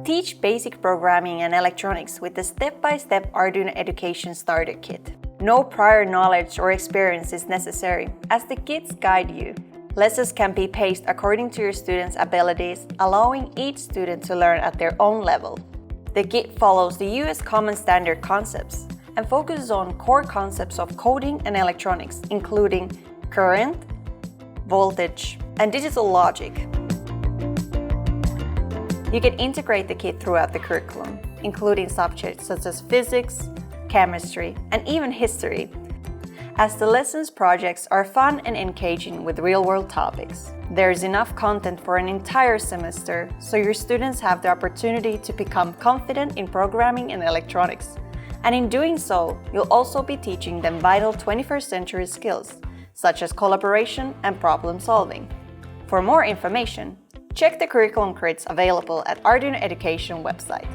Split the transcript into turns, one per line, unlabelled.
teach basic programming and electronics with the step-by-step Arduino Education Starter Kit. No prior knowledge or experience is necessary, as the kits guide you. Lessons can be paced according to your students' abilities, allowing each student to learn at their own level. The kit follows the US Common Standard concepts and focuses on core concepts of coding and electronics, including current, voltage, and digital logic. You can integrate the kit throughout the curriculum, including subjects such as physics, chemistry, and even history, as the lessons projects are fun and engaging with real-world topics. There is enough content for an entire semester, so your students have the opportunity to become confident in programming and electronics. And in doing so, you'll also be teaching them vital 21st century skills, such as collaboration and problem solving. For more information, check the curriculum grids available at Arduino Education website.